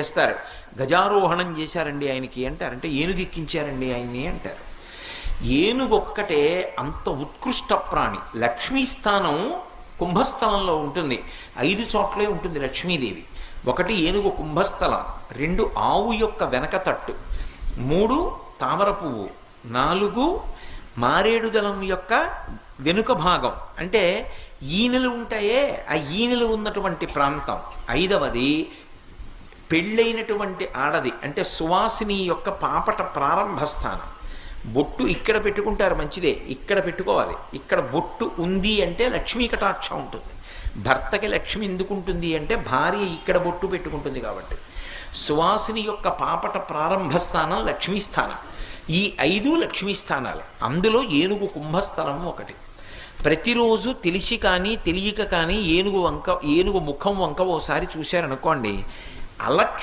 చేస్తారు. గజారోహణం చేశారండి ఆయనకి అంటారు. అంటే ఏనుగు ఎక్కించారండి ఆయన్ని అంటారు. ఏనుగు ఒక్కటే అంత ఉత్కృష్ట ప్రాణి. లక్ష్మీస్థానం కుంభస్థలంలో ఉంటుంది. 5 చోట్లే ఉంటుంది లక్ష్మీదేవి. 1 ఏనుగు కుంభస్థలం, 2 ఆవు యొక్క వెనక తట్టు, 3 తామర పువ్వు, 4 మారేడు దళం యొక్క వెనుక భాగం, అంటే ఈనెలు ఉంటాయే ఆ ఈనెలు ఉన్నటువంటి ప్రాంతం, 5వది పెళ్ళైనటువంటి ఆడది అంటే సువాసిని యొక్క పాపట ప్రారంభ స్థానం. బొట్టు ఇక్కడ పెట్టుకుంటారు, మంచిదే, ఇక్కడ పెట్టుకోవాలి. ఇక్కడ బొట్టు ఉంది అంటే లక్ష్మీ కటాక్షం ఉంటుంది. భర్తకి లక్ష్మి ఎందుకు ఉంటుంది అంటే భార్య ఇక్కడ బొట్టు పెట్టుకుంటుంది కాబట్టి. సువాసిని యొక్క పాపట ప్రారంభ స్థానం లక్ష్మీ స్థానం. ఈ 5 లక్ష్మీ స్థానాలు. అందులో ఏనుగు కుంభస్థలం ఒకటి. ప్రతిరోజు తెలిసి కానీ తెలియక కానీ ఏనుగు ముఖం వంక ఓసారి చూశారనుకోండి, అలక్ష్మి